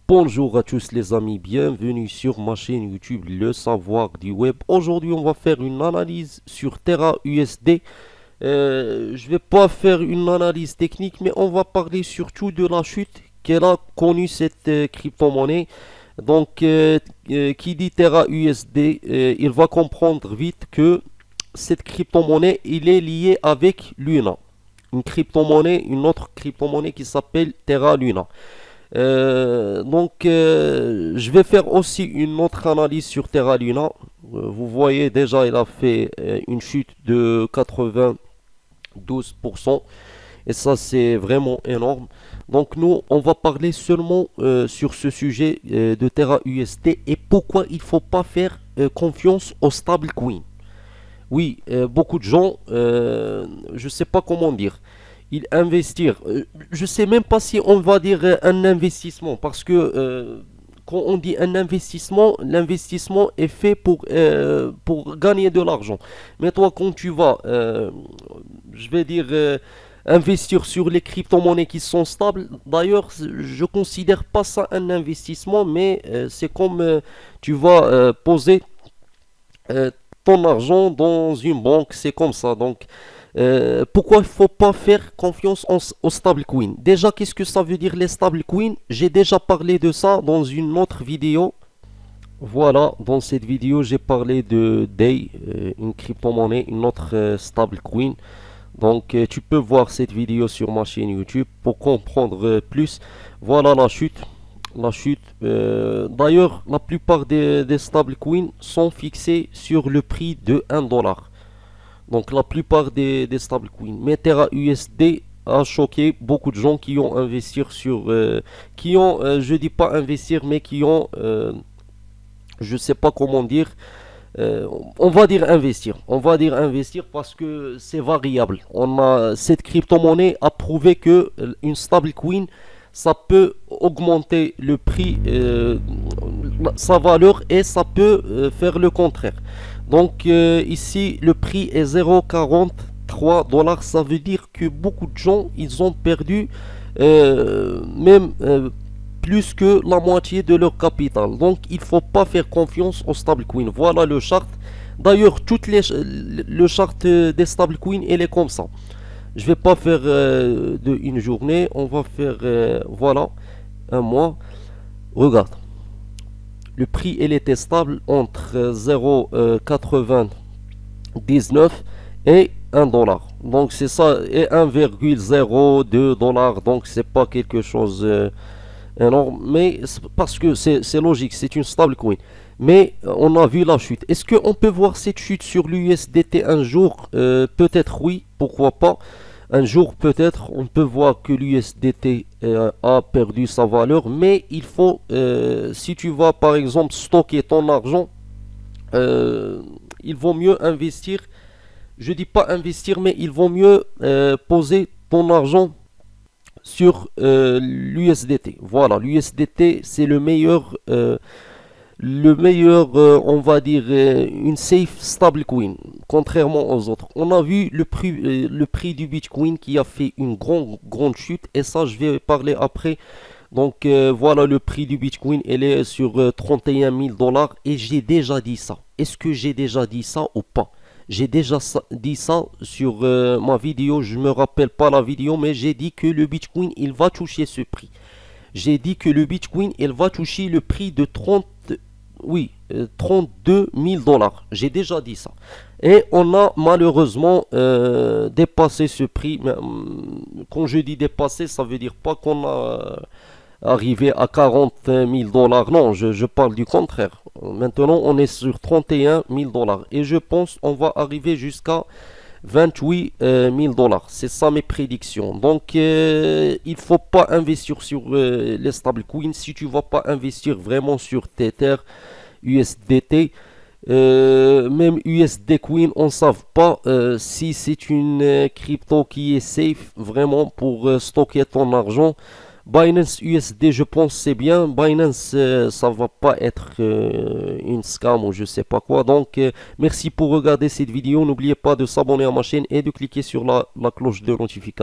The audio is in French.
Bonjour à tous les amis, bienvenue sur ma chaîne YouTube Le Savoir du Web. Aujourd'hui on va faire une analyse sur Terra USD. Je vais pas faire une analyse technique mais on va parler surtout de la chute qu'elle a connue cette crypto-monnaie. Qui dit Terra USD, il va comprendre vite que cette crypto-monnaie il est liée avec Luna. Une autre crypto-monnaie qui s'appelle Terra Luna. Je vais faire aussi une autre analyse sur Terra Luna. Vous voyez déjà, il a fait une chute de 92%. Et ça, c'est vraiment énorme. Donc, nous, on va parler seulement sur ce sujet de Terra USD et pourquoi il ne faut pas faire confiance au stablecoin. Oui, beaucoup de gens, je ne sais pas comment dire, ils investir. Je ne sais même pas si on va dire un investissement, parce que quand on dit un investissement, l'investissement est fait pour gagner de l'argent. Mais toi, quand tu vas, je vais dire, investir sur les crypto-monnaies qui sont stables, d'ailleurs, je ne considère pas ça un investissement, mais c'est comme tu vas poser euh, ton argent dans une banque, c'est comme ça. Pourquoi il ne faut pas faire confiance aux stablecoins? Déjà, qu'est-ce que ça veut dire les stablecoins? J'ai déjà parlé de ça dans une autre vidéo. Voilà, dans cette vidéo, j'ai parlé de Day, une crypto-monnaie, une autre stablecoin. Tu peux voir cette vidéo sur ma chaîne YouTube pour comprendre plus. Voilà la chute. D'ailleurs, la plupart des stablecoins sont fixés sur le prix de 1 dollar. Donc la plupart des stablecoins. Mais Terra USD a choqué beaucoup de gens qui ont investi je dis pas investir, mais qui ont, je sais pas comment dire, on va dire investir. On va dire investir parce que c'est variable. Cette crypto-monnaie a prouvé que une stablecoin, ça peut augmenter le prix, sa valeur et ça peut faire le contraire. Ici, le prix est 0,43 dollars. Ça veut dire que beaucoup de gens, ils ont perdu même plus que la moitié de leur capital. Donc, il ne faut pas faire confiance aux stablecoins. Voilà le chart. D'ailleurs, le chart des stablecoins, il est comme ça. Je vais pas faire de une journée. On va faire, voilà, un mois. Regarde. Le prix, il était stable entre 0,99 et 1 dollar. Donc, c'est ça. Et 1,02 dollars. Donc, c'est pas quelque chose énorme, mais parce que c'est logique, c'est une stablecoin. Mais on a vu la chute. Est-ce qu'on peut voir cette chute sur l'USDT un jour? Peut-être oui, pourquoi pas. Un jour peut-être on peut voir que l'USDT a perdu sa valeur, mais il faut, si tu vas par exemple stocker ton argent, il vaut mieux investir. Je dis pas investir, mais il vaut mieux poser ton argent sur l'USDT. Voilà, l'USDT c'est le meilleur, on va dire, une safe stablecoin, contrairement aux autres. On a vu le prix du Bitcoin qui a fait une grande chute, et ça je vais parler après. Voilà, le prix du Bitcoin, elle est sur 31 000 dollars, et j'ai déjà dit ça. Est-ce que j'ai déjà dit ça ou pas? J'ai déjà dit ça sur ma vidéo, je me rappelle pas la vidéo, mais j'ai dit que le Bitcoin, il va toucher ce prix. J'ai dit que le Bitcoin, il va toucher le prix de 32 000 dollars. J'ai déjà dit ça. Et on a malheureusement dépassé ce prix. Mais, quand je dis dépassé, ça veut dire pas qu'on a arrivé à 40 000 dollars. Non, je parle du contraire. Maintenant, on est sur 31 000 dollars. Et je pense qu'on va arriver jusqu'à 28 000 dollars. C'est ça mes prédictions. Il faut pas investir sur les stablecoins. Si tu vas pas investir vraiment sur Tether, USDT, même USD Coin, on ne sait pas si c'est une crypto qui est safe vraiment pour stocker ton argent. Binance USD, je pense c'est bien. Binance, ça va pas être une scam ou je sais pas quoi. Merci pour regarder cette vidéo. N'oubliez pas de s'abonner à ma chaîne et de cliquer sur la cloche de notification.